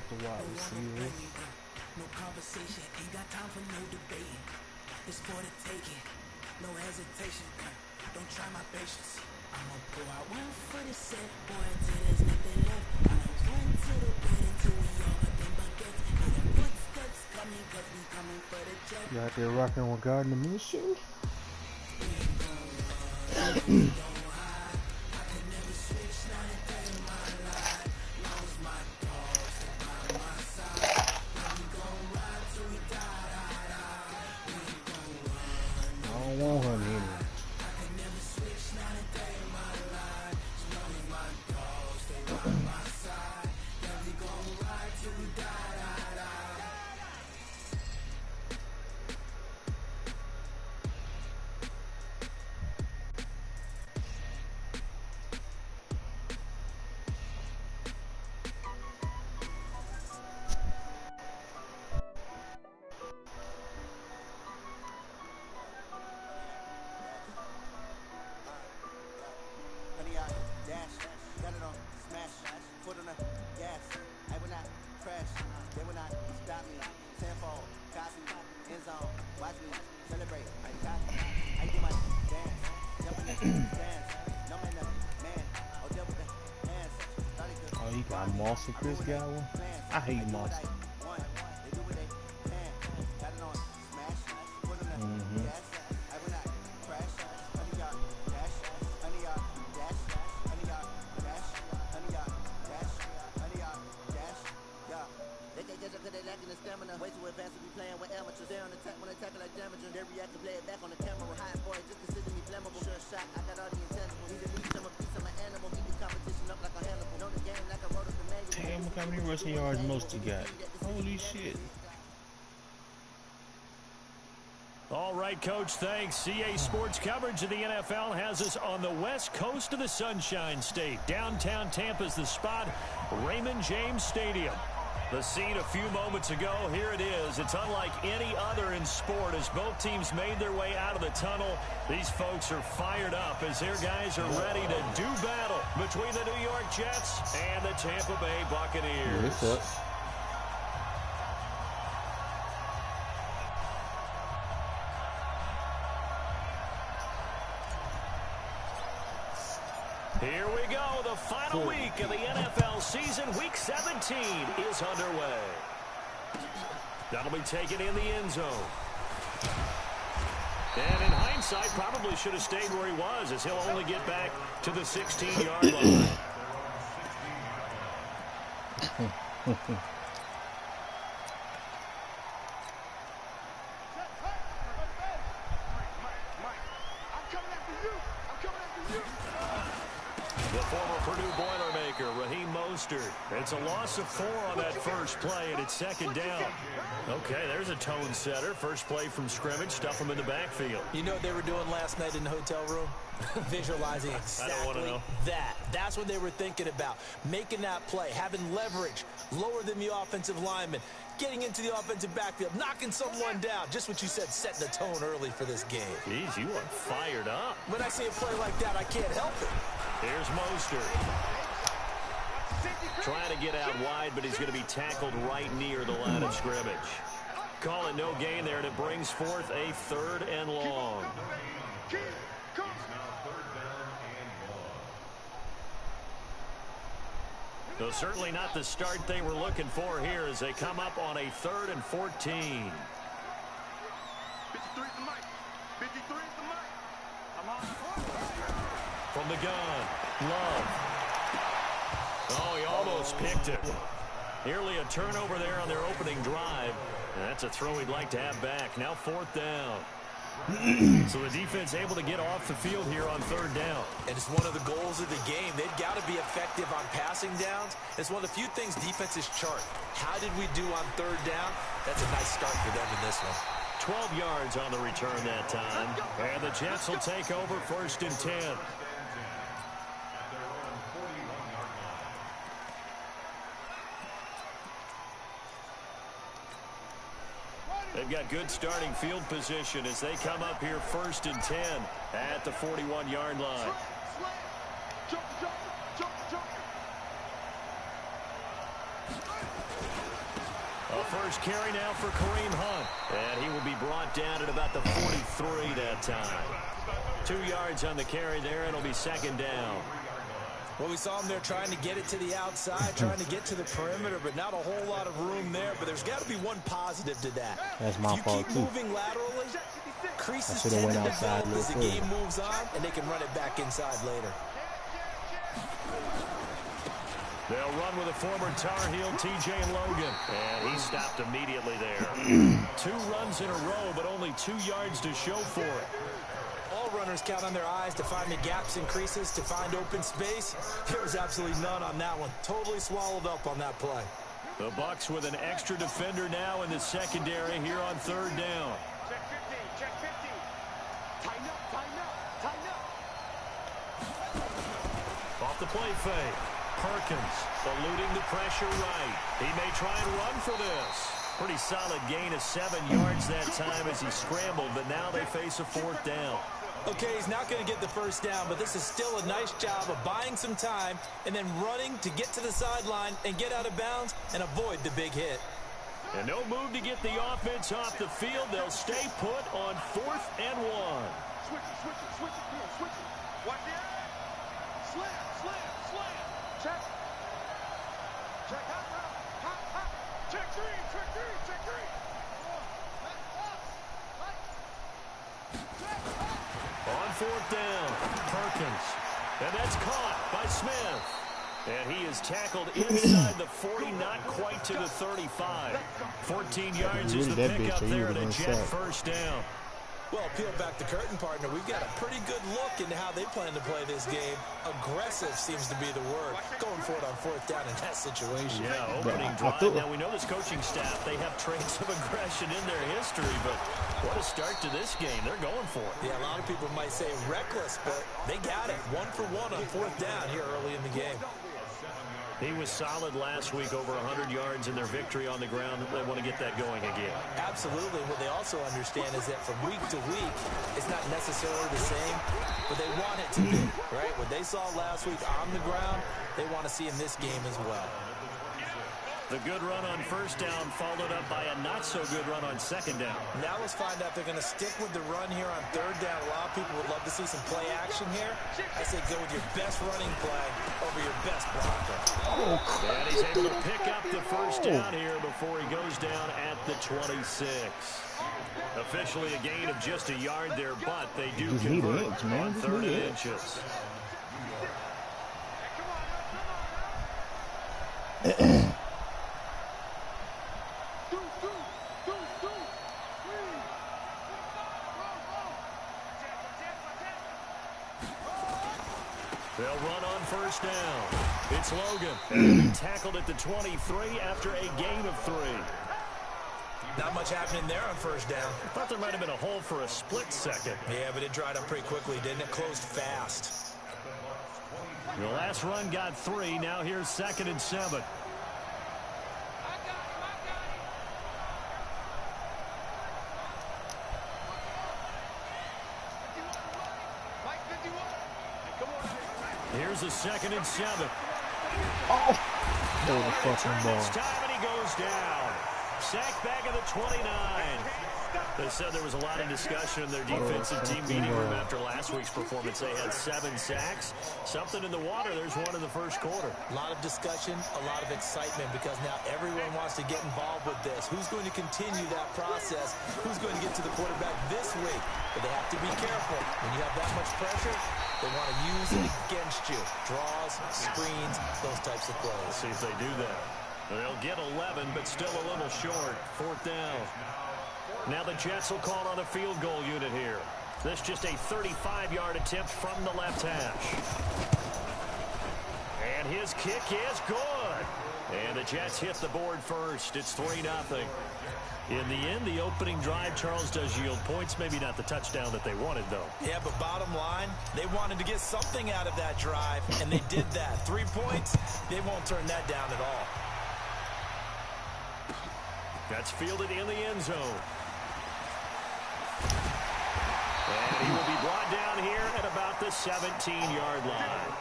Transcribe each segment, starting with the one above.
the wide receiver. No conversation, ain't got time for no debating. It's for the taking, no hesitation. Don't try my patience. I'ma pull out one for the set, boy, till there's nothing left. I'ma run to the bed until we all got them baguettes. Hear them footsteps coming, cause we coming for the jet. You out there rocking with Gardner Minshew? I don't want her anymore. Oh, you got Moss and Chris Godwin? I hate Moss. Damn, look how many rushing yards most you got. Holy shit. All right, Coach, thanks. CA Sports coverage of the NFL has us on the west coast of the Sunshine State. Downtown Tampa's the spot, Raymond James Stadium. The scene a few moments ago, here it is. It's unlike any other in sport as both teams made their way out of the tunnel. These folks are fired up as their guys are ready to do battle between the New York Jets and the Tampa Bay Buccaneers. Here we go. The final week of the NFL season. Week 17 is underway. That'll be taken in the end zone. And in hindsight, probably should have stayed where he was as he'll only get back to the 16-yard line. The former Purdue Boilermaker, Raheem Mostert. It's a loss of 4 on that first play, and it's second down. Okay, there's a tone setter. First play from scrimmage, stuff them in the backfield. You know what they were doing last night in the hotel room? Visualizing exactly that. That's what they were thinking about. Making that play, having leverage, lower than the offensive lineman, getting into the offensive backfield, knocking someone down. Just what you said, setting the tone early for this game. Jeez, you are fired up. When I see a play like that, I can't help it. Here's Mostert. Trying to get out wide, but he's going to be tackled right near the line of scrimmage. Call it no gain there, and it brings forth a 3rd and long. So certainly not the start they were looking for here as they come up on a 3rd and 14. From the gun, Love. Oh, he almost picked it. Nearly a turnover there on their opening drive. And that's a throw he'd like to have back. Now 4th down. So the defense able to get off the field here on 3rd down. And it's one of the goals of the game. They've got to be effective on passing downs. It's one of the few things defenses chart. How did we do on 3rd down? That's a nice start for them in this one. 12 yards on the return that time. And the Jets will take over 1st and 10. They've got good starting field position as they come up here 1st and 10 at the 41-yard line. A first carry now for Kareem Hunt. And he will be brought down at about the 43 that time. 2 yards on the carry there. It'll be second down. Well, we saw him there trying to get it to the outside, trying to get to the perimeter, but not a whole lot of room there. But there's got to be one positive to that. That's my fault, keep too. moving laterally, creases I tend to outside develop as the game moves on, and they can run it back inside later. They'll run with a former Tar Heel, T.J. Logan. And he stopped immediately there. 2 runs in a row, but only 2 yards to show for it. All runners count on their eyes to find the gaps and creases, to find open space. There was absolutely none on that one. Totally swallowed up on that play. The Bucks with an extra defender now in the secondary here on third down. Check 15, check 15. Tighten up, tighten up, tighten up. Off the play fake. Perkins eluding the pressure right. He may try and run for this. Pretty solid gain of 7 yards that time as he scrambled, but now they face a 4th down. Okay, he's not going to get the first down, but this is still a nice job of buying some time and then running to get to the sideline and get out of bounds and avoid the big hit. And no move to get the offense off the field. They'll stay put on 4th and 1. Switch it, switch it, switch it, here, switch it. Watch the eye. Slam, slam, slam. Check. Check, hot, hot, hot. Check 3, check 3, check 3. On 4th down, Perkins. And that's caught by Smith. And he is tackled inside the 40, not quite to the 35. 14 yards is the pickup there and a Jet first down. Well, peel back the curtain, partner. We've got a pretty good look into how they plan to play this game. Aggressive seems to be the word. Going for it on 4th down in that situation. Yeah, opening drive. Now, we know this coaching staff, they have traits of aggression in their history, but what a start to this game. They're going for it. Yeah, a lot of people might say reckless, but they got it. 1 for 1 on 4th down here early in the game. He was solid last week, over 100 yards in their victory on the ground. They want to get that going again. Absolutely. What they also understand is that from week to week, it's not necessarily the same, but they want it to be, right? What they saw last week on the ground, they want to see in this game as well. The good run on first down followed up by a not-so-good run on second down. Now let's find out if they're going to stick with the run here on third down. A lot of people would love to see some play action here. I say go with your best running play over your best blocker. And he's able to pick up the first down here before he goes down at the 26. Officially a gain of just a yard there, but they do convert on 3rd and inches. They'll run on first down. It's Logan. Tackled at the 23 after a gain of 3. Not much happening there on first down. I thought there might have been a hole for a split second. Yeah, but it dried up pretty quickly, didn't it? Closed fast. The last run got 3. Now here's 2nd and 7. Here's a 2nd and 7. Oh, the fucking ball. This time and he goes down. Sacked back at the 29. They said there was a lot of discussion in their defensive team meeting room after last week's performance. They had 7 sacks. Something in the water. There's one in the first quarter. A lot of discussion, a lot of excitement, because now everyone wants to get involved with this. Who's going to continue that process? Who's going to get to the quarterback this week? But they have to be careful. When you have that much pressure, they want to use it against you. Draws, screens, those types of plays. Let's see if they do that. They'll get 11, but still a little short. 4th down. Now the Jets will call on a field goal unit here. This just a 35-yard attempt from the left hash. And his kick is good. And the Jets hit the board first. It's 3-0. In the end, the opening drive, Charles, does yield points. Maybe not the touchdown that they wanted, though. Yeah, but bottom line, they wanted to get something out of that drive, and they did that. 3 points, they won't turn that down at all. That's fielded in the end zone. And he will be brought down here at about the 17-yard line.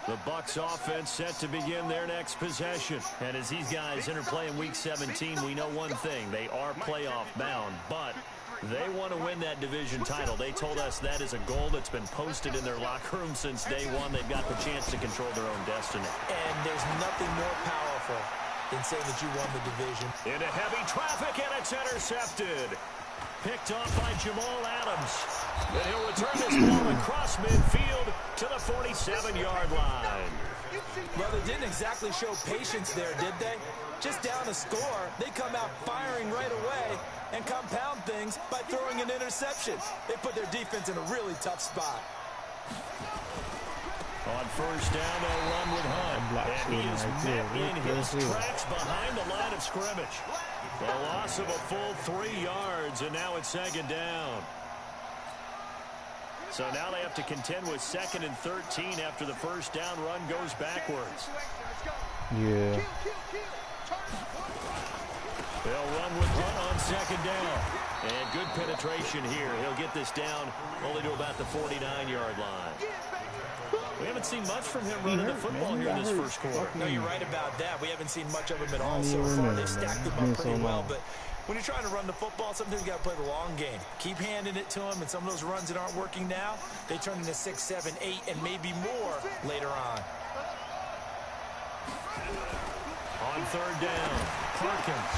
The Bucks offense set to begin their next possession. And as these guys interplay in Week 17, we know one thing. They are playoff bound, but they want to win that division title. They told us that is a goal that's been posted in their locker room since day one. They've got the chance to control their own destiny. And there's nothing more powerful than saying that you won the division. Into heavy traffic, and it's intercepted. Picked off by Jamal Adams. And he'll return this ball across midfield to the 47-yard line. Well, they didn't exactly show patience there, did they? Just down a score, they come out firing right away and compound things by throwing an interception. They put their defense in a really tough spot. On first down, they'll run with Hunt. And he is met in his tracks behind the line of scrimmage. A loss of a full 3 yards, and now it's second down. So now they have to contend with 2nd and 13 after the first down run goes backwards. Yeah. They'll run with Hunt on second down. And good penetration here. He'll get this down only to about the 49-yard line. We haven't seen much from him running the football here in this first quarter. No, you're right about that. We haven't seen much of him at all so far. They've stacked him up pretty well, but when you're trying to run the football, sometimes you got to play the long game. Keep handing it to him, and some of those runs that aren't working now, they turn into 6, 7, 8, and maybe more later on. On third down, Perkins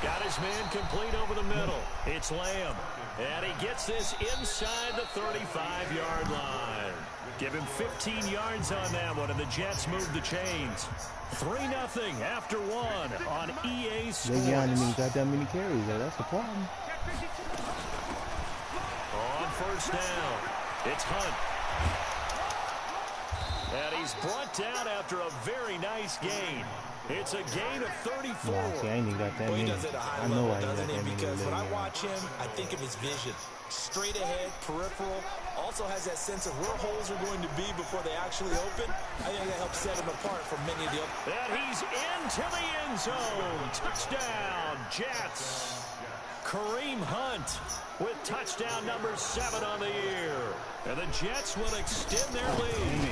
got his man complete over the middle. It's Lamb, and he gets this inside the 35-yard line. Give him 15 yards on that one, and the Jets move the chains. 3-0 after one on EA Sports. They got that many carries, though. That's the problem. On first down, it's Hunt. And he's brought down after a very nice gain. It's a gain of 34. Nah, see, I ain't even got that many. He does it at a high I know level, I ain't got doesn't that he? many. Because when I watch him, I think of his vision. Straight ahead, peripheral, also has that sense of where holes are going to be before they actually open. I think that helps set him apart from many of the other. And he's into the end zone. Touchdown, Jets. Kareem Hunt with touchdown number 7 on the year. And the Jets will extend their lead.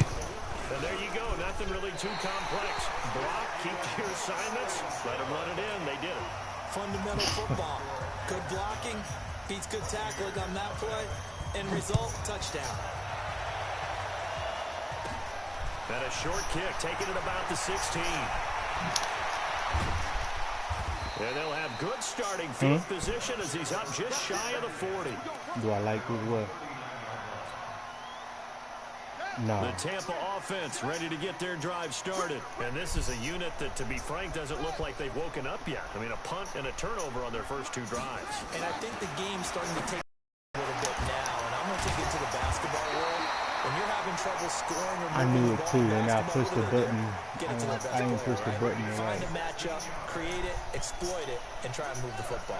And there you go. Nothing really too complex. Block, keep to your assignments. Let them run it in. They did it. Fundamental football. Good blocking. Beats good tackling on that play. End result, touchdown. And a short kick, taking it about the 16. And they'll have good starting field position as he's up just shy of the 40. Do I like this? What? No. The Tampa offense ready to get their drive started. And this is a unit that, to be frank, doesn't look like they've woken up yet. I mean, a punt and a turnover on their first 2 drives. And I think the game's starting to take a little bit now. And I'm going to take it to the basketball world. When you're having trouble scoring or I knew it too, and I pushed the button. Get it to the best I didn't player, push the right? button. Find a matchup, create it, exploit it, and try and move the football.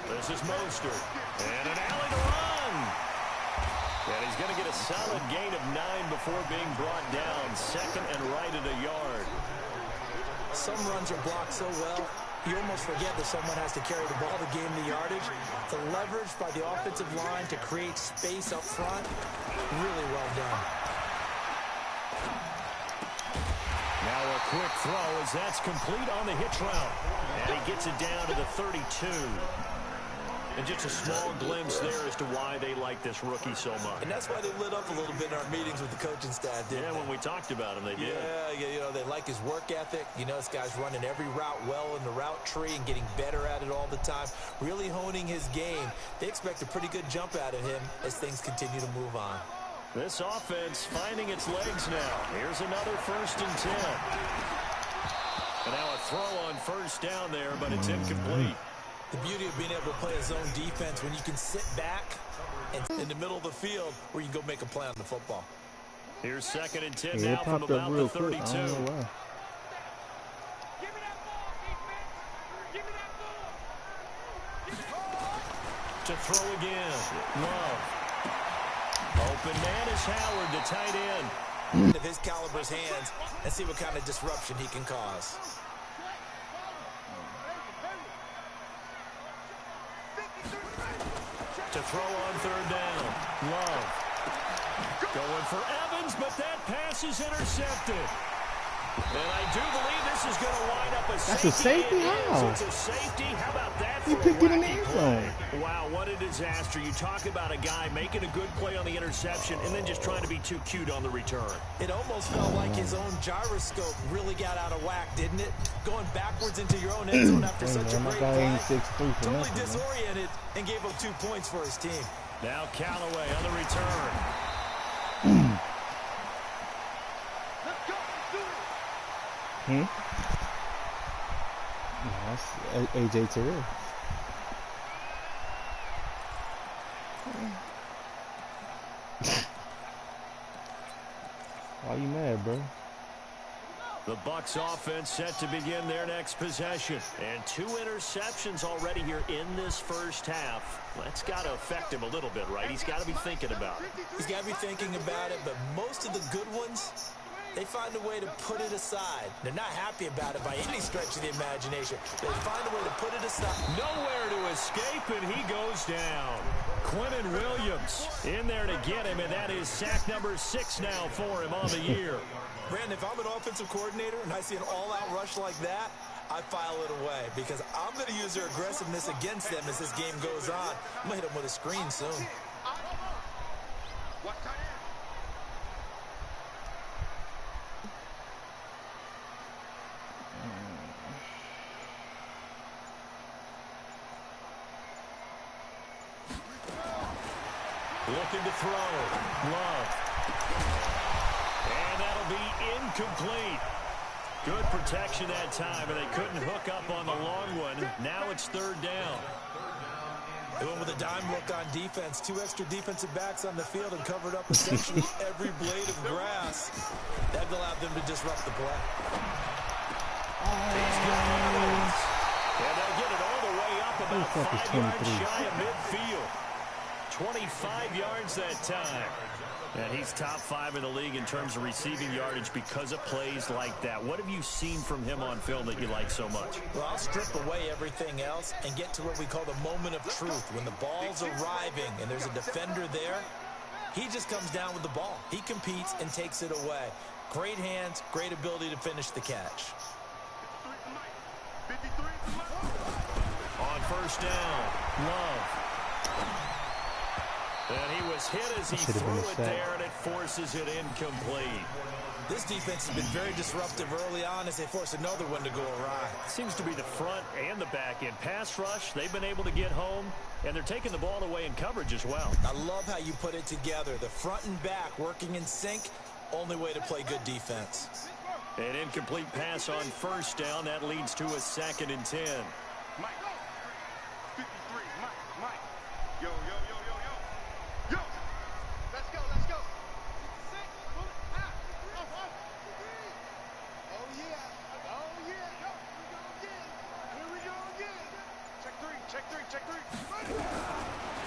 This is Mostert. And an alley to run. And he's going to get a solid gain of 9 before being brought down. 2nd and right at a yard. Some runs are blocked so well, you almost forget that someone has to carry the ball to gain the yardage. The leverage by the offensive line to create space up front, really well done. Now a quick throw as that's complete on the hitch route. And he gets it down to the 32. And just a small glimpse there as to why they like this rookie so much. And that's why they lit up a little bit in our meetings with the coaching staff, didn't they? When we talked about him, they did. Yeah, you know, they like his work ethic. You know, this guy's running every route well in the route tree and getting better at it all the time, really honing his game. They expect a pretty good jump out of him as things continue to move on. This offense finding its legs now. Here's another 1st and 10. And now a throw on first down there, but it's incomplete. The beauty of being able to play a zone defense when you can sit back and in the middle of the field where you can go make a play on the football. Here's 2nd and 10 now from about the 32. I don't know why. To throw again. Love. Open man is Howard, the tight end. Of his caliber's hands and see what kind of disruption he can cause. To throw on third down. Love. Going for Evans, but that pass is intercepted. And I do believe this is going to wind up a safety. That's a safety? How? It's a safety. How about that He for picked a it in the wacky end play? zone. Wow, what a disaster. You talk about a guy making a good play on the interception and then just trying to be too cute on the return. It almost felt like his own gyroscope really got out of whack, didn't it? Going backwards into your own end zone after such a great play. Totally disoriented and gave up 2 points for his team. Now Callaway on the return. Let's go. Let's do it. No, that's AJ Terrell. Why you mad, bro? The Bucks offense set to begin their next possession. And 2 interceptions already here in this first half. That's got to affect him a little bit, right? He's got to be thinking about it. He's got to be thinking about it, but most of the good ones, they find a way to put it aside. They're not happy about it by any stretch of the imagination. They find a way to put it aside. Nowhere to escape, and he goes down. Quentin Williams in there to get him, and that is sack number 6 now for him on the year. Brandon, if I'm an offensive coordinator and I see an all-out rush like that, I file it away because I'm going to use their aggressiveness against them as this game goes on. I'm going to hit them with a screen soon. What time? Looking to throw. Love. And that'll be incomplete. Good protection that time, and they couldn't hook up on the long one. Now it's third down. They went with a dime look on defense. 2 extra defensive backs on the field and covered up essentially every blade of grass. That allowed them to disrupt the play. He's got Evans. And they'll get it all the way up about 5 yards shy of midfield. 25 yards that time. And he's top 5 in the league in terms of receiving yardage because of plays like that. What have you seen from him on film that you like so much? Well, I'll strip away everything else and get to what we call the moment of truth. When the ball's arriving and there's a defender there, he just comes down with the ball. He competes and takes it away. Great hands, great ability to finish the catch. On first down, Love. And he was hit as he threw it there, and it forces it incomplete. This defense has been very disruptive early on as they force another one to go awry. Seems to be the front and the back end. Pass rush, they've been able to get home, and they're taking the ball away in coverage as well. I love how you put it together. The front and back working in sync, only way to play good defense. An incomplete pass on first down. That leads to a 2nd and 10. Mike. 53. Mike. Yo. Let's go. Oh, yeah. Here we go again. Check three.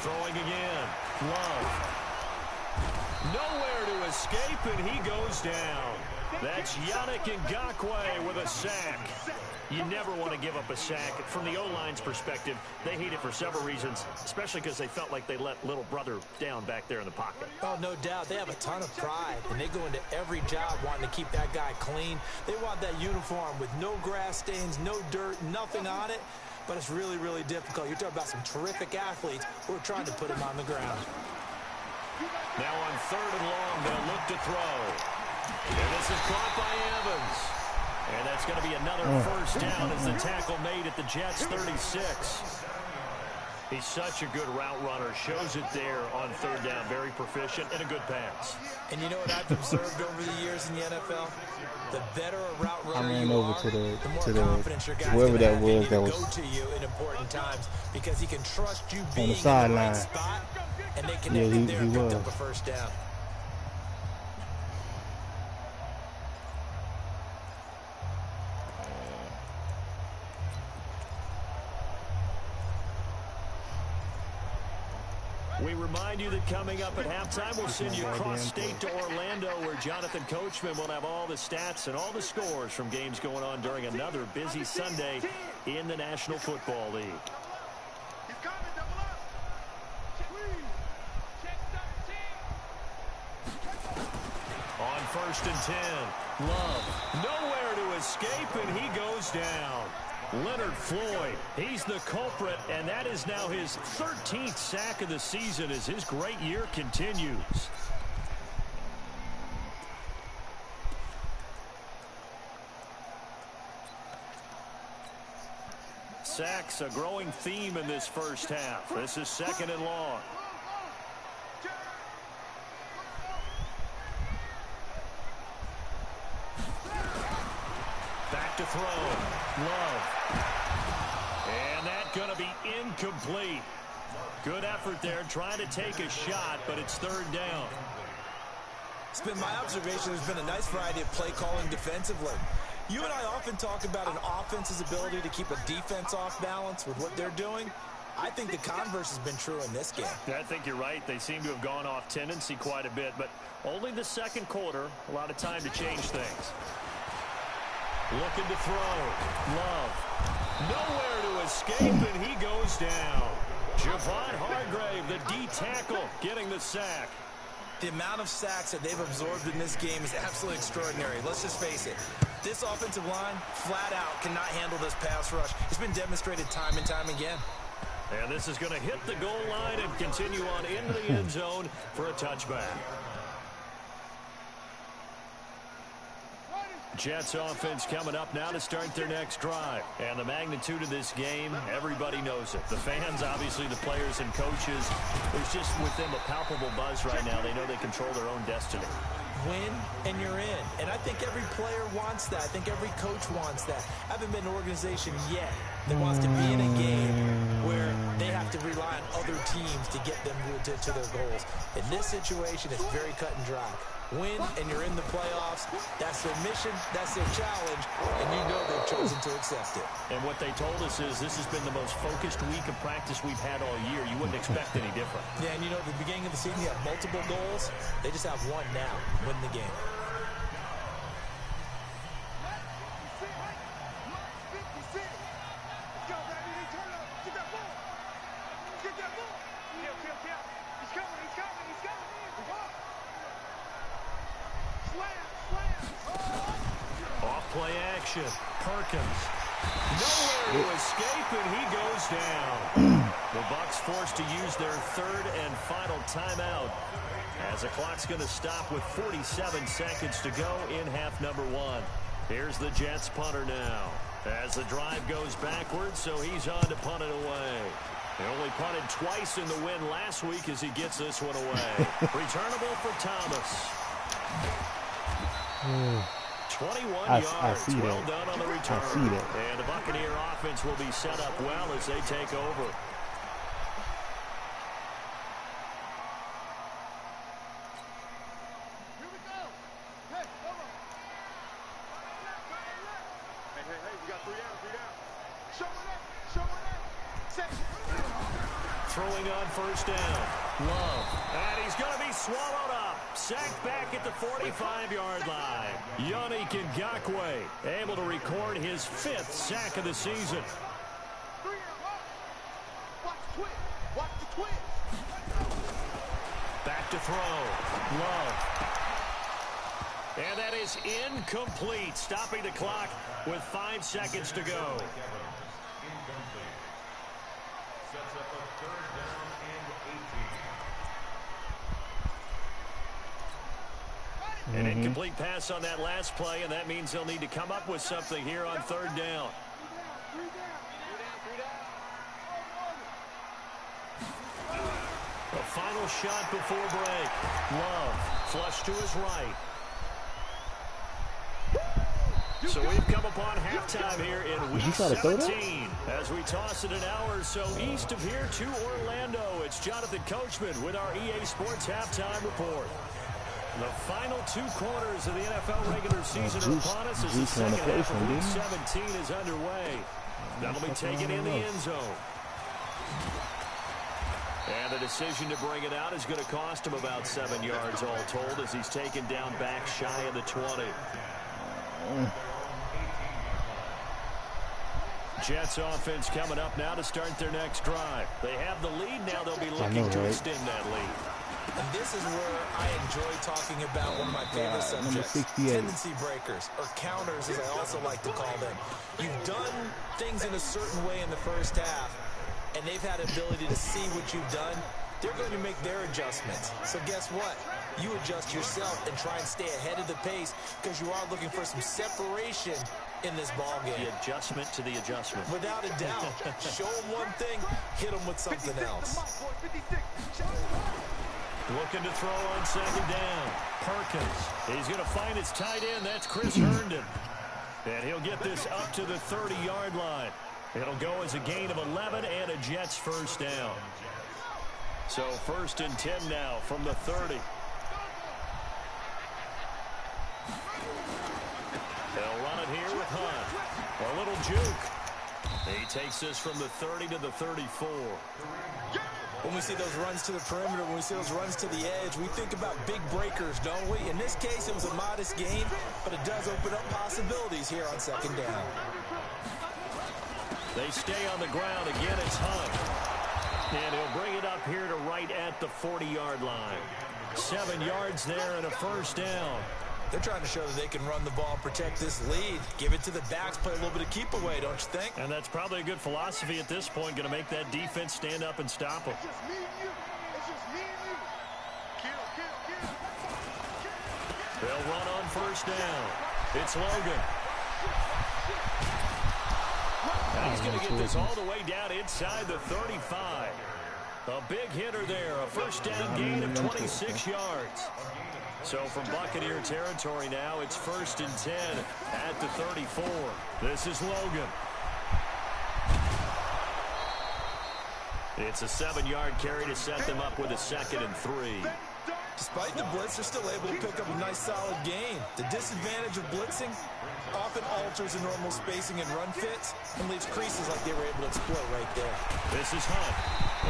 Throwing again. Love. Nowhere to escape, and he goes down. That's Yannick Ngakoue with a sack. You never want to give up a sack. From the O-line's perspective, they hate it for several reasons, especially because they felt like they let little brother down back there in the pocket. Oh, no doubt. They have a ton of pride, and they go into every job wanting to keep that guy clean. They want that uniform with no grass stains, no dirt, nothing on it, but it's really, really difficult. You're talking about some terrific athletes who are trying to put him on the ground. Now on 3rd and long, they'll look to throw. And this is caught by Evans. And that's going to be another first down as the tackle made at the Jets' 36. He's such a good route runner. Shows it there on 3rd down. Very proficient and a good pass. And you know what I've observed over the years in the NFL? The better a route runner I ran you over are, to the confidence your guys whoever that have was that was go to you in important times because he can trust you on being the in the sideline. right spot, and they connected there and picked up a first down. We remind you that coming up at halftime, we'll send you across state to Orlando, where Jonathan Coachman will have all the stats and all the scores from games going on during another busy Sunday in the National Football League. He's coming, double up. 1st and 10. Love, nowhere to escape, and he goes down. Leonard Floyd, he's the culprit, and that is now his 13th sack of the season as his great year continues. Sacks, a growing theme in this first half. This is 2nd and long. Back to throw. Love. And that's going to be incomplete. Good effort there, trying to take a shot, but it's 3rd down. It's been my observation there's been a nice variety of play calling defensively. You and I often talk about an offense's ability to keep a defense off balance with what they're doing. I think the converse has been true in this game. I think you're right. They seem to have gone off tendency quite a bit, but only the 2nd quarter, a lot of time to change things. Looking to throw. Love. Nowhere to escape, and he goes down. Javon Hargrave, the D tackle, getting the sack. The amount of sacks that they've absorbed in this game is absolutely extraordinary. Let's just face it. This offensive line, flat out, cannot handle this pass rush. It's been demonstrated time and time again. And this is going to hit the goal line and continue on into the end zone for a touchback. Jets offense coming up now to start their next drive. And the magnitude of this game, everybody knows it. The fans, obviously the players and coaches. There's just with them a palpable buzz right now. They know they control their own destiny. Win and you're in. And I think every player wants that. I think every coach wants that. I haven't been an organization yet that wants to be in a game where they have to rely on other teams to get them to their goals. In this situation, it's very cut and dry. Win and you're in the playoffs. That's their mission, that's their challenge, and you know they've chosen to accept it. And what they told us is this has been the most focused week of practice we've had all year. You wouldn't expect any different. Yeah, and you know, at the beginning of the season, you have multiple goals. They just have one now, win the game. Play action. Perkins. Nowhere to escape, and he goes down. The Bucks forced to use their 3rd and final timeout as the clock's going to stop with 47 seconds to go in half number 1. Here's the Jets punter now as the drive goes backwards, so he's on to punt it away. He only punted twice in the win last week as he gets this one away. Returnable for Thomas. 21 yards. Well done on the return. I see that. And the Buccaneer offense will be set up well as they take over. Here we go. Hey, hold on. Hey, we got 3 down. Show it up. Throwing on 1st down. Love. And he's going to be swallowed up. Sacked back at the 45-yard line. Yannick Ngakoue able to record his 5th sack of the season. 3 Watch the twist. Watch the twist. Back to throw. Love. And that is incomplete. Stopping the clock with 5 seconds to go. Sets up a 3rd down and 18. An incomplete pass on that last play, and that means they'll need to come up with something here on 3rd down. A final shot before break. Love, flush to his right. So we've come upon halftime here in week 17 as we toss it an hour or so east of here to Orlando. It's Jonathan Coachman with our EA Sports Halftime Report. The final 2 quarters of the NFL regular season are upon us as the second half of week 17 is underway. That'll be taken in the end zone. And the decision to bring it out is going to cost him about 7 yards all told as he's taken down back shy of the 20. Jets offense coming up now to start their next drive. They have the lead now. They'll be looking to extend that lead. And this is where I enjoy talking about one of my favorite subjects, tendency breakers, or counters as I also like to call them. You've done things in a certain way in the first half, and they've had ability to see what you've done. They're going to make their adjustments. So guess what? You adjust yourself and try and stay ahead of the pace because you are looking for some separation in this ball game. The adjustment to the adjustment. Without a doubt. Show them one thing, hit them with something else. Looking to throw on second down. Perkins. He's going to find his tight end. That's Chris Herndon. And he'll get this up to the 30-yard line. It'll go as a gain of 11 and a Jets first down. So 1st and 10 now from the 30. They'll run it here with Hunt. A little juke. He takes this from the 30 to the 34. When we see those runs to the perimeter, when we see those runs to the edge, we think about big breakers, don't we? In this case, it was a modest gain, but it does open up possibilities here on second down. They stay on the ground. Again, it's Hunt. And he'll bring it up here to right at the 40-yard line. 7 yards there and a first down. They're trying to show that they can run the ball and protect this lead. Give it to the backs, play a little bit of keep away, don't you think? And that's probably a good philosophy at this point, going to make that defense stand up and stop them. They'll run on first down. It's Logan. And he's going to get this all the way down inside the 35. A big hitter there, a first down gain of 26 yards. So from Buccaneer territory now, it's 1st and 10 at the 34. This is Logan. It's a 7-yard carry to set them up with a 2nd and 3. Despite the blitz, they're still able to pick up a nice solid gain. The disadvantage of blitzing often alters the normal spacing and run fits and leaves creases like they were able to exploit right there. This is Hunt.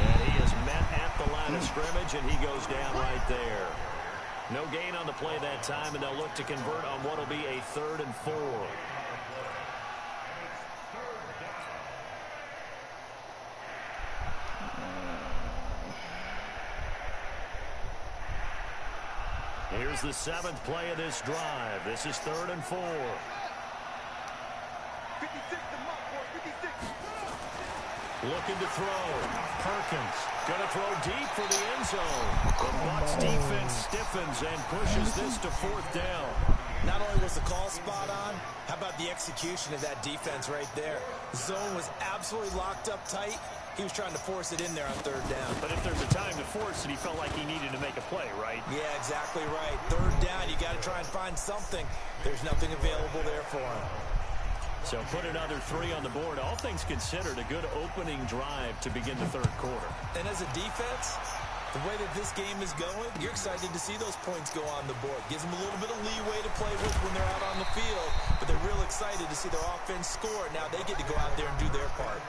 And he is met at the line of scrimmage, and he goes down right there. No gain on the play that time, and they'll look to convert on what will be a 3rd and 4. Here's the 7th play of this drive. This is 3rd and 4. 56 to Mark, 56. Looking to throw. Perkins going to throw deep for the end zone. The Bucks defense stiffens and pushes this to 4th down. Not only was the call spot on, how about the execution of that defense right there? The zone was absolutely locked up tight. He was trying to force it in there on 3rd down. But if there's a time to force it, he felt like he needed to make a play, right? Yeah, exactly right. 3rd down, you got to try and find something. There's nothing available there for him. So put another 3 on the board. All things considered, a good opening drive to begin the 3rd quarter. And as a defense, the way that this game is going, you're excited to see those points go on the board. Gives them a little bit of leeway to play with when they're out on the field, but they're real excited to see their offense score. Now they get to go out there and do their part.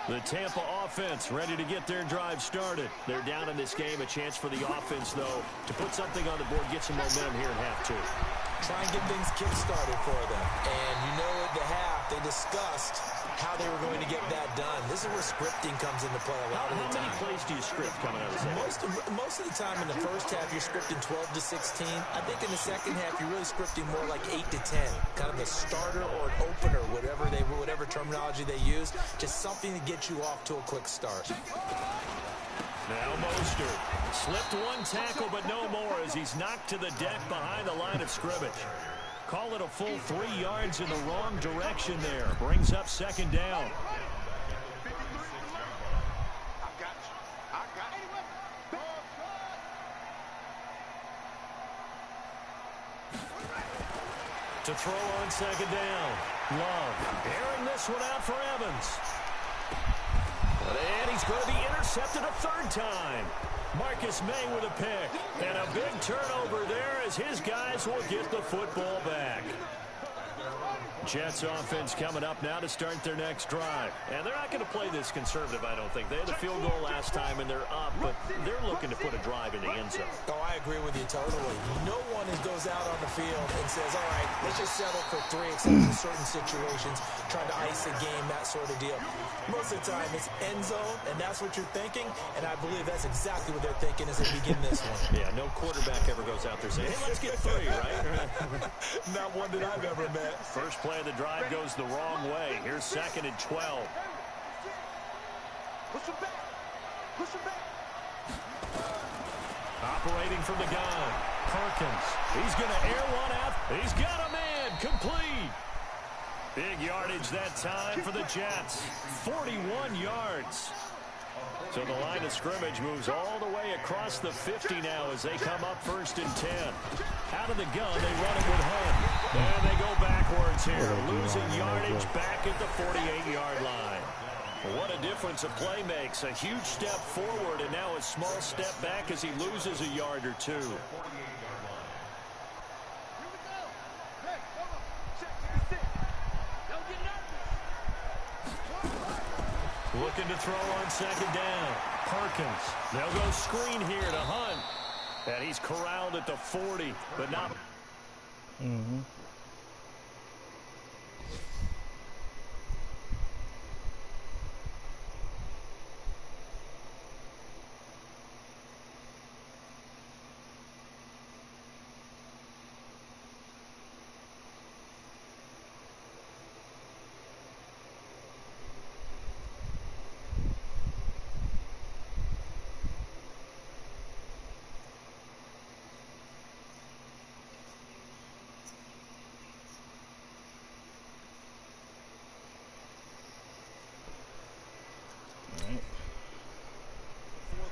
The Tampa offense ready to get their drive started. They're down in this game. A chance for the offense, though, to put something on the board, get some momentum here in half 2. Try and get things kick-started for them. And you know at the half, they discussed how they were going to get that done. This is where scripting comes into play a lot of the time. How many plays do you script coming out of the second? Most of the time in the first half, you're scripting 12 to 16. I think in the second half, you're really scripting more like 8 to 10. Kind of a starter or an opener, whatever terminology they use. Just something to get you off to a quick start. Now Mostert slipped one tackle, but no more as he's knocked to the deck behind the line of scrimmage. Call it a full 3 yards in the wrong direction there. Brings up 2nd down. To throw on 2nd down. Love airing this one out for Evans. And he's going to be intercepted a 3rd time. Marcus May with a pick. And a big turnover there as his guys will get the football back. Jets offense coming up now to start their next drive. And they're not going to play this conservative, I don't think. They had the field goal last time, and they're up, but they're looking to put a drive in the end zone. Oh, I agree with you totally. No one goes out on the field and says, all right, let's just settle for 3, except in certain situations, trying to ice a game, that sort of deal. Most of the time, it's end zone, and that's what you're thinking, and I believe that's exactly what they're thinking as they begin this one. Yeah, no quarterback ever goes out there saying, hey, let's get 3, right? Not one that I've ever met. First play of the drive goes the wrong way. Here's 2nd and 12. Push him back. Push him back. Operating from the gun, Perkins. He's going to air one out. He's got a man. Complete. Big yardage that time for the Jets. 41 yards. So the line of scrimmage moves all the way across the 50 now as they come up 1st and 10. Out of the gun, they run it with Hunt. And they go backwards here, losing yardage back at the 48-yard line. What a difference a play makes. A huge step forward and now a small step back as he loses a yard or 2. Looking to throw on 2nd down. Perkins. They'll go screen here to Hunt. And he's corralled at the 40, but not.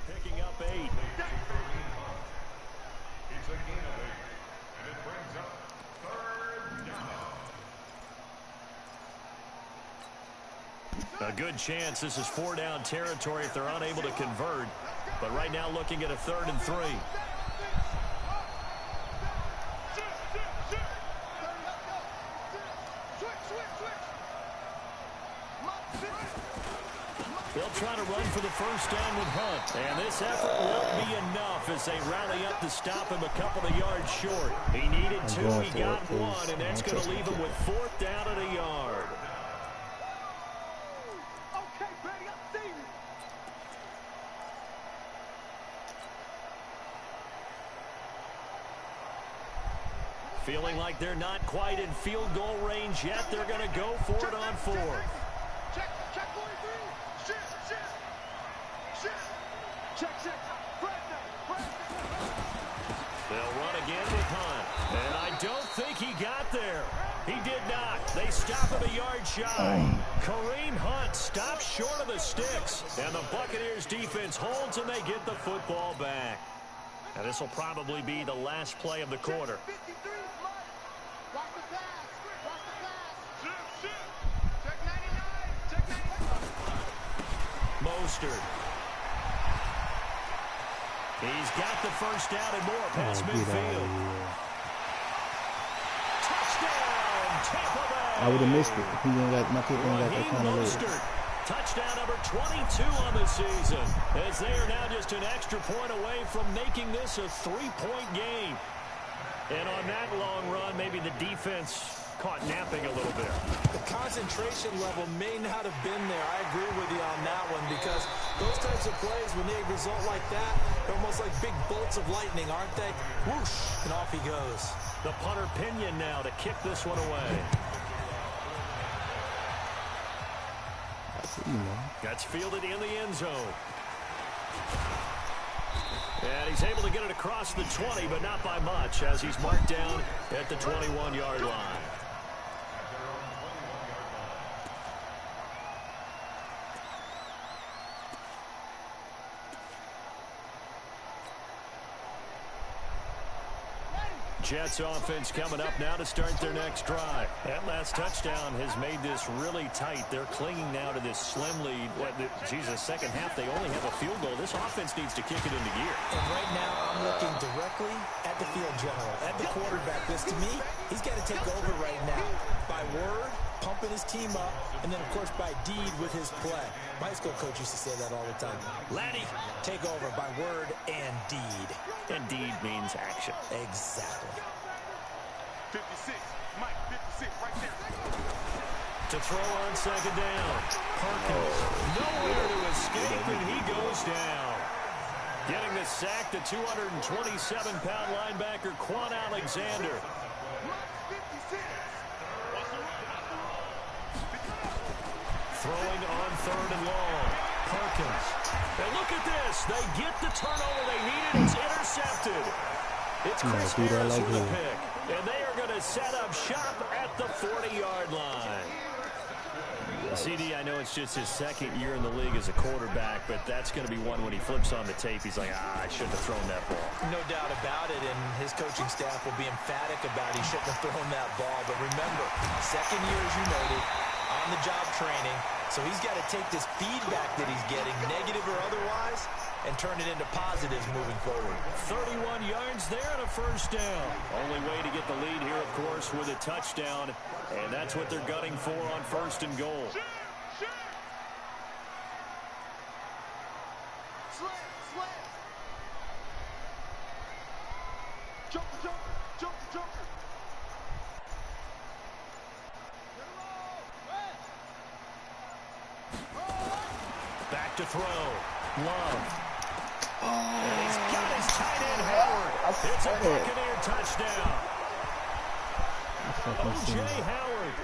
Picking up 8. It's a gain of 8, and it brings up 3rd down. A good chance this is 4-down territory if they're unable to convert. But right now looking at a 3rd and 3. They'll try to run for the 1st down with Hunt. And this effort won't be enough as they rally up to stop him a couple of yards short. He needed 2, he got 1, and that's going to leave him with 4th down and a yard. Okay, buddy, I'm seeing you. Feeling like they're not quite in field goal range yet. They're going to go for it on 4th. Check 43. Check. They'll run again with Hunt. And I don't think he got there. He did not. They stop him a yard shy. Kareem Hunt stops short of the sticks. And the Buccaneers defense holds and they get the football back. And this will probably be the last play of the quarter. 53, Block the pass. Check 99. Mostert. He's got the 1st down and more past midfield. Touchdown, Tampa Bay. I would have missed it if he didn't got my kicker got that Raheem kind of leg. Mostert. Touchdown number 22 on the season. As they are now just an extra point away from making this a 3-point game. And on that long run, maybe the defense caught napping a little bit. The concentration level may not have been there. I agree with you on that one because those types of plays, when they result like that, they're almost like big bolts of lightning, aren't they? Whoosh, and off he goes. The punter Pinion now to kick this one away. Gets fielded in the end zone. And he's able to get it across the 20, but not by much, as he's marked down at the 21-yard line. Jets offense coming up now to start their next drive. That last touchdown has made this really tight. They're clinging now to this slim lead. Second half, they only have a field goal. This offense needs to kick it into gear. And right now, I'm looking directly at the field general, at the quarterback. Because to me, he's got to take over right now by word, pumping his team up, and then, of course, by deed with his play. My high school coach used to say that all the time. Laddie, take over by word and deed. And deed means action. Exactly. 56, Mike, 56, right there. To throw on second down. Perkins, nowhere to escape, and he goes down. Getting the sack, the 227-pound linebacker, Quan Alexander. Throwing on third and long. Perkins. And look at this. They get the turnover they needed. It's intercepted. It's Chris Harris with a pick. And they are going to set up shop at the 40-yard line. CD, I know it's just his second year in the league as a quarterback, but that's going to be one when he flips on the tape. He's like, I shouldn't have thrown that ball. No doubt about it, and his coaching staff will be emphatic about he shouldn't have thrown that ball. But remember, second year, as you noted, on-the-job training, so he's got to take this feedback that he's getting, negative or otherwise, and turn it into positives moving forward. 31 yards there and a first down. Only way to get the lead here, of course, with a touchdown, and that's what they're gunning for on first and goal. Back to throw. Love. And he's got his tight end, Howard. It's a Buccaneer touchdown. O.J. Howard,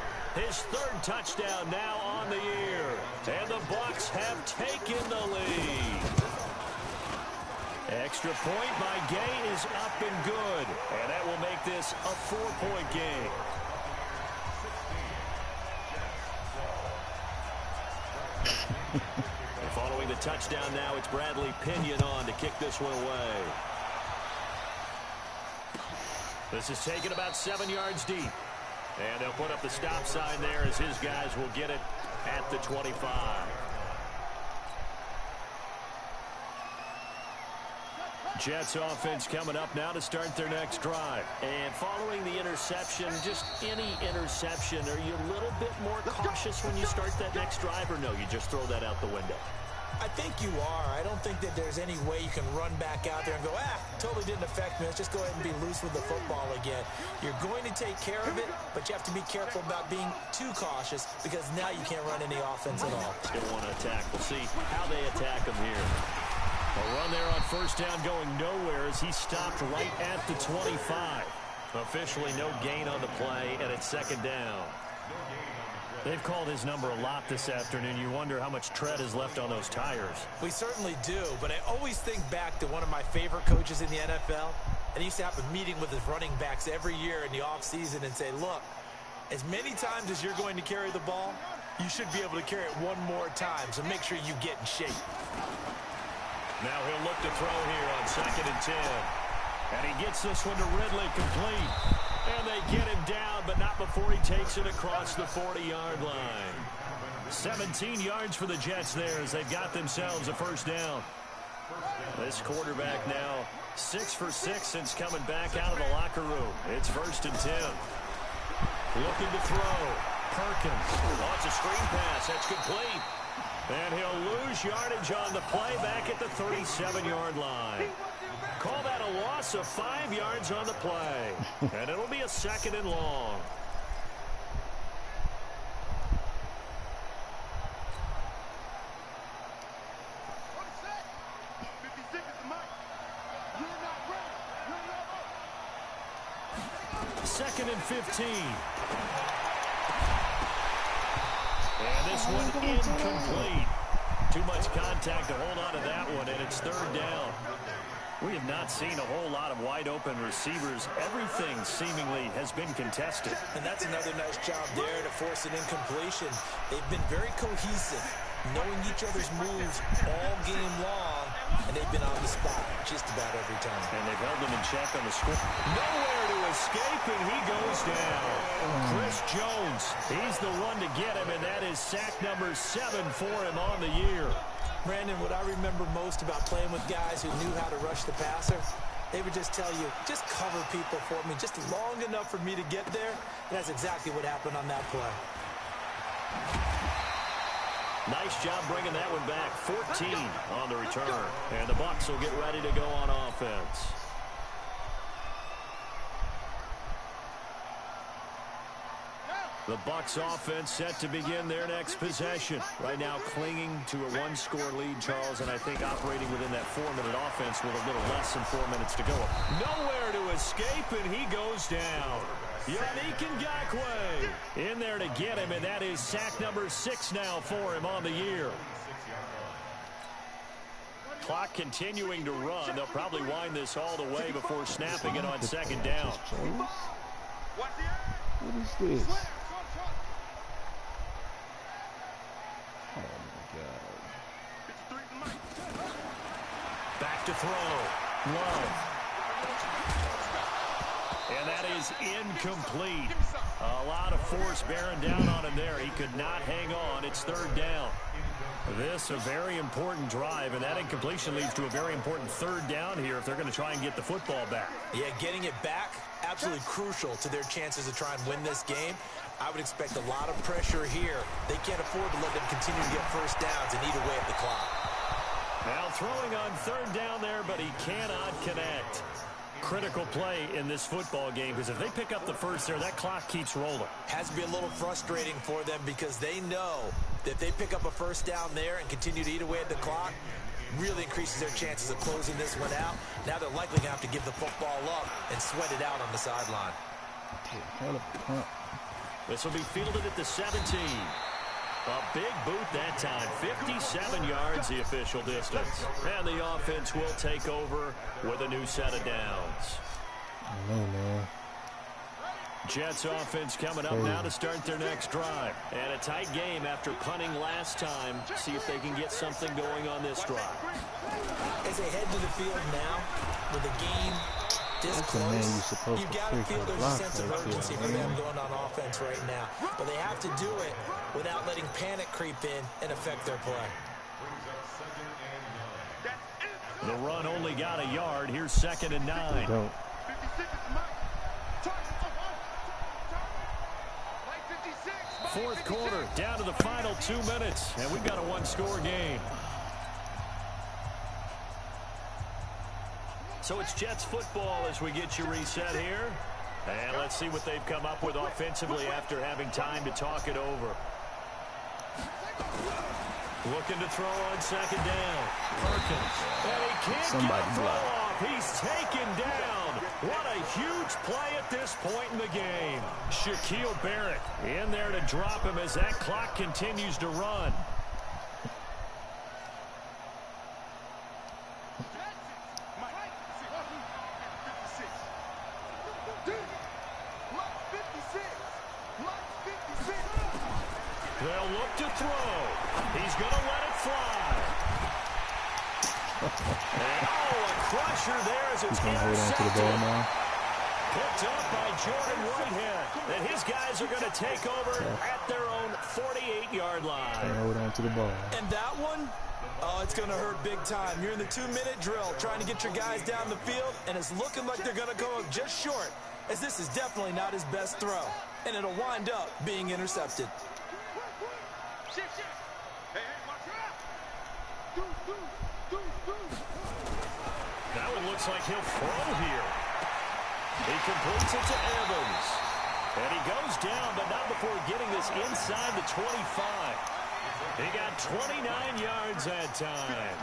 his third touchdown now on the year. And the Bucks have taken the lead. Extra point by Gay is up and good. And that will make this a 4-point game. Following the touchdown now, it's Bradley Pinion on to kick this one away. This is taken about 7 yards deep. And they'll put up the stop sign there as his guys will get it at the 25. Jets offense coming up now to start their next drive. And following the interception, just any interception, are you a little bit more cautious when you start that next drive, or no, you just throw that out the window? I think you are. I don't think that there's any way you can run back out there and go, totally didn't affect me. Let's just go ahead and be loose with the football again. You're going to take care of it, but you have to be careful about being too cautious because now you can't run any offense at all. Still want to attack. We'll see how they attack them here. A run there on first down going nowhere as he stopped right at the 25. Officially no gain on the play, and it's second down. They've called his number a lot this afternoon. You wonder how much tread is left on those tires. We certainly do, but I always think back to one of my favorite coaches in the NFL, and he used to have a meeting with his running backs every year in the offseason and say, look, as many times as you're going to carry the ball, you should be able to carry it one more time, so make sure you get in shape. Now he'll look to throw here on 2nd and 10. And he gets this one to Ridley complete. And they get him down, but not before he takes it across the 40-yard line. 17 yards for the Jets there as they've got themselves a first down. This quarterback now 6 for 6 since coming back out of the locker room. It's 1st and 10. Looking to throw. Perkins. Oh, it's a screen pass. That's complete. And he'll lose yardage on the play back at the 37-yard line. Call that a loss of 5 yards on the play. And it'll be a 2nd and long. Second and 15. And this one incomplete. Too much contact to hold on to that one, and it's 3rd down. We have not seen a whole lot of wide-open receivers. Everything seemingly has been contested. And that's another nice job there to force an incompletion. They've been very cohesive, knowing each other's moves all game long, and they've been on the spot just about every time. And they've held him in check on the score. Nowhere to escape, and he goes down. Chris Jones, he's the one to get him, and that is sack number 7 for him on the year. Brandon, what I remember most about playing with guys who knew how to rush the passer, they would just tell you, just cover people for me, just long enough for me to get there. And that's exactly what happened on that play. Nice job bringing that one back. 14 on the return. And the Bucks will get ready to go on offense. The Bucks offense set to begin their next possession. Right now clinging to a one-score lead, Charles, and I think operating within that 4-minute offense with a little less than 4 minutes to go. Nowhere to escape, and he goes down. Yannick Ngakoue in there to get him, and that is sack number 6 now for him on the year. Clock continuing to run. They'll probably wind this all the way before snapping it on second down. What is this? Oh, my God. Back to throw. Love. And that is incomplete. A lot of force bearing down on him there. He could not hang on. It's third down. This a very important drive, and that incompletion leads to a very important third down here if they're going to try and get the football back. Yeah, getting it back, absolutely crucial to their chances to try and win this game. I would expect a lot of pressure here. They can't afford to let them continue to get first downs and eat away at the clock. Now throwing on third down there, but he cannot connect. Critical play in this football game, because if they pick up the first there, that clock keeps rolling. Has to be a little frustrating for them because they know that if they pick up a first down there and continue to eat away at the clock, really increases their chances of closing this one out. Now they're likely going to have to give the football up and sweat it out on the sideline. This will be fielded at the 17. A big boot that time. 57 yards the official distance. And the offense will take over with a new set of downs. No, man. Jets offense coming up now to start their next drive. And a tight game after punting last time. See if they can get something going on this drive. As they head to the field now, with the game this close, you've got to feel there's a sense of urgency for them going on offense right now. But they have to do it without letting panic creep in and affect their play. The run only got a yard. Here's 2nd and 9. Fourth quarter, down to the final 2 minutes, and we've got a one-score game. So it's Jets football as we get you reset here. And let's see what they've come up with offensively after having time to talk it over. Looking to throw on second down. Perkins. And he can't get a throw off. He's taken down. What a huge play at this point in the game. Shaquille Barrett in there to drop him as that clock continues to run. They'll look to throw. He's going to let it fly. And, a crusher there as it's hold on to the ball now. Picked up by Jordan Whitehead. And his guys are going to take over at their own 48-yard line. Hold on to the ball. And that one, oh, it's going to hurt big time. You're in the 2-minute drill trying to get your guys down the field, and it's looking like they're going to go just short, as this is definitely not his best throw. And it'll wind up being intercepted. That one looks like he'll throw here. He completes it to Evans. And he goes down, but not before getting this inside the 25. He got 29 yards that time.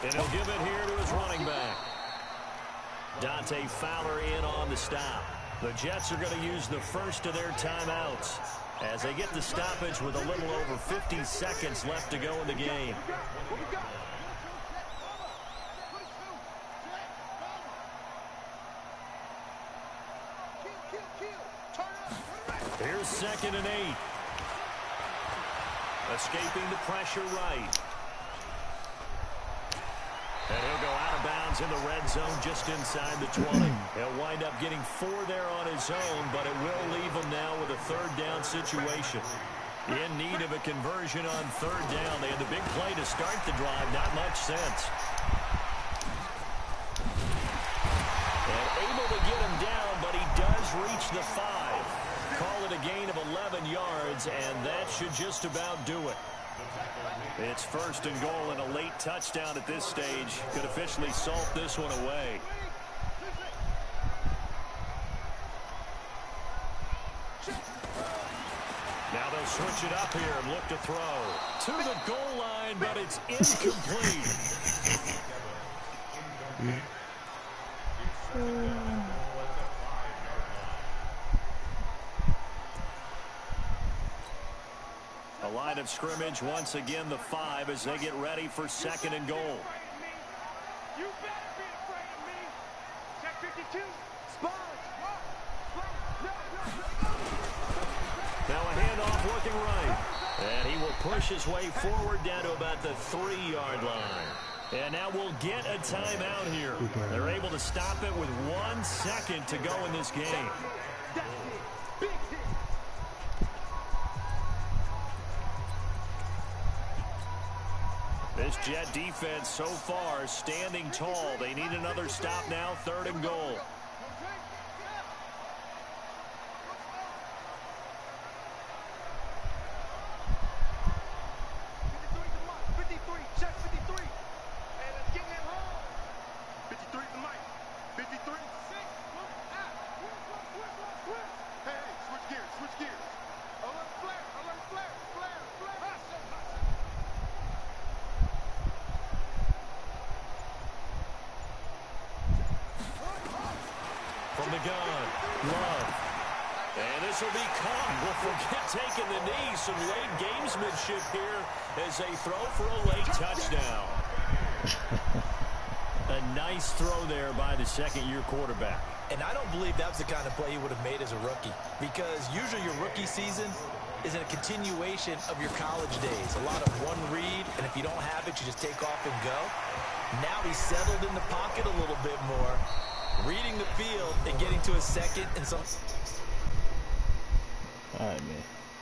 And he'll give it here to his running back. Dante Fowler in on the stop. The Jets are going to use the first of their timeouts as they get the stoppage with a little over 50 seconds left to go in the game. Here's 2nd and 8. Escaping the pressure right. And he'll go out of bounds in the red zone just inside the 20. He'll wind up getting 4 there on his own, but it will leave him now with a third down situation. In need of a conversion on third down. They had the big play to start the drive. Not much sense. And able to get him down, but he does reach the 5. Call it a gain of 11 yards, and that should just about do it. It's first and goal, and a late touchdown at this stage could officially salt this one away. Now they'll switch it up here and look to throw. To the goal line, but it's incomplete. A line of scrimmage once again, the 5, as they get ready for second and goal. You better be afraid of me. Check 52. Now a handoff looking right. And he will push his way forward down to about the 3-yard line. And now we'll get a timeout here. They're able to stop it with 1 second to go in this game. This Jet defense so far standing tall. They need another stop now, third and goal. From the gun, Love. And this will be caught. We'll forget taking the knee. Some late gamesmanship here as they throw for a late touchdown. A nice throw there by the second-year quarterback. And I don't believe that was the kind of play he would have made as a rookie, because usually your rookie season is a continuation of your college days. A lot of one read, and if you don't have it, you just take off and go. Now he's settled in the pocket a little bit more, reading the field and getting to a second and some. All right, man.